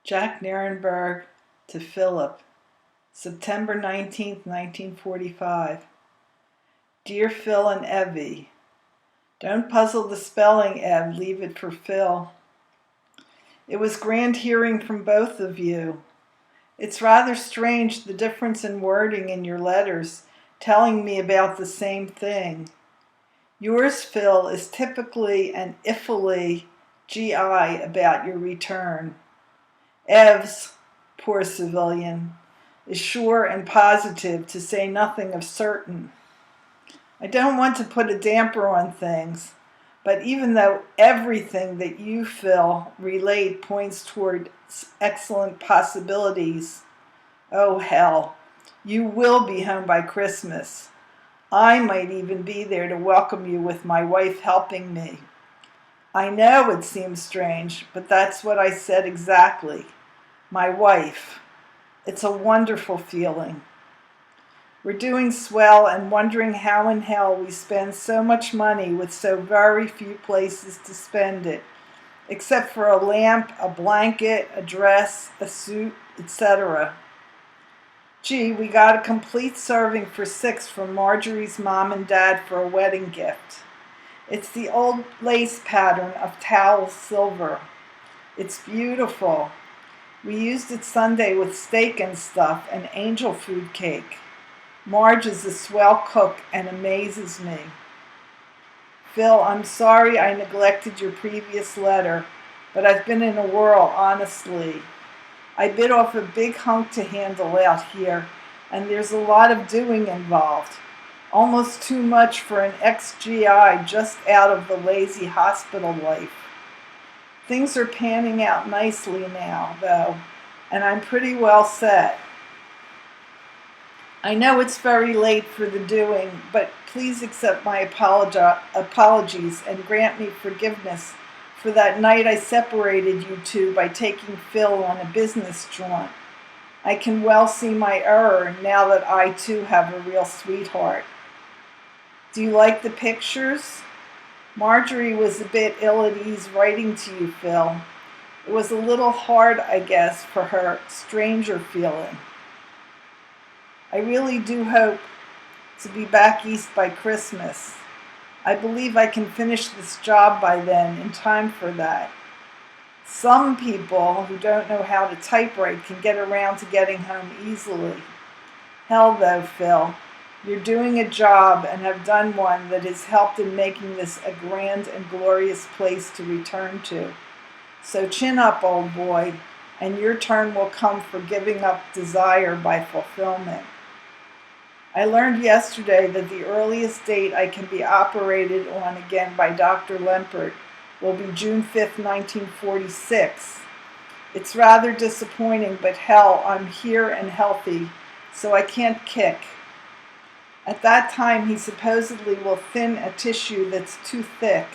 Jack Nierenberg to Philip, September 19th, 1945. Dear Phil and Evie, don't puzzle the spelling, Ev, leave it for Phil. It was grand hearing from both of you. It's rather strange the difference in wording in your letters, telling me about the same thing. Yours, Phil, is typically and iffily GI about your return. Ev's, poor civilian, is sure and positive, to say nothing of certain. I don't want to put a damper on things, but even though everything that you, Phil, relate points toward excellent possibilities, oh hell, you will be home by Christmas. I might even be there to welcome you with my wife helping me. I know it seems strange, but that's what I said exactly. My wife. It's a wonderful feeling. We're doing swell and wondering how in hell we spend so much money with so very few places to spend it, except for a lamp, a blanket, a dress, a suit, etc. Gee, we got a complete serving for 6 from Marjorie's mom and dad for a wedding gift. It's the old lace pattern of towel silver. It's beautiful. We used it Sunday with steak and stuff and angel food cake. Marge is a swell cook and amazes me. Phil, I'm sorry I neglected your previous letter, but I've been in a whirl, honestly. I bit off a big hunk to handle out here, and there's a lot of doing involved. Almost too much for an ex-GI just out of the lazy hospital life. Things are panning out nicely now, though, and I'm pretty well set. I know it's very late for the doing, but please accept my apologies and grant me forgiveness for that night I separated you two by taking Phil on a business jaunt. I can well see my error now that I too have a real sweetheart. Do you like the pictures? Marjorie was a bit ill at ease writing to you, Phil. It was a little hard, I guess, for her stranger feeling. I really do hope to be back east by Christmas. I believe I can finish this job by then, in time for that. Some people who don't know how to typewrite can get around to getting home easily. Hell though, Phil, you're doing a job and have done one that has helped in making this a grand and glorious place to return to. So chin up, old boy, and your turn will come for giving up desire by fulfillment. I learned yesterday that the earliest date I can be operated on again by Dr. Lempert will be June 5th, 1946. It's rather disappointing, but hell, I'm here and healthy, so I can't kick. At that time, he supposedly will thin a tissue that's too thick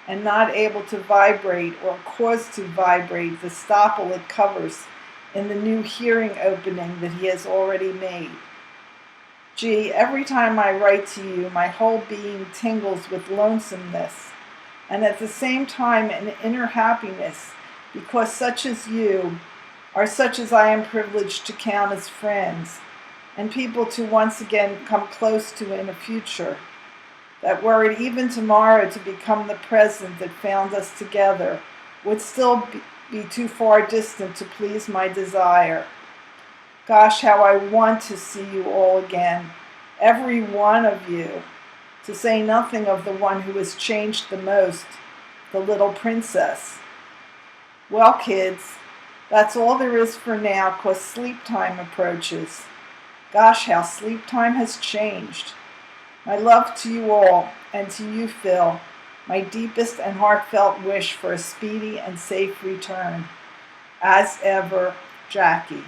and not able to vibrate or cause to vibrate the stopple it covers in the new hearing opening that he has already made. Gee, every time I write to you, my whole being tingles with lonesomeness, and at the same time an inner happiness, because such as you are such as I am privileged to count as friends, and people to once again come close to in the future, that were it even tomorrow to become the present that found us together, would still be too far distant to please my desire. Gosh, how I want to see you all again, every one of you, to say nothing of the one who has changed the most, the little princess. Well, kids, that's all there is for now, 'cause sleep time approaches. Gosh, how sleep time has changed. My love to you all, and to you, Phil, my deepest and heartfelt wish for a speedy and safe return. As ever, Jackie.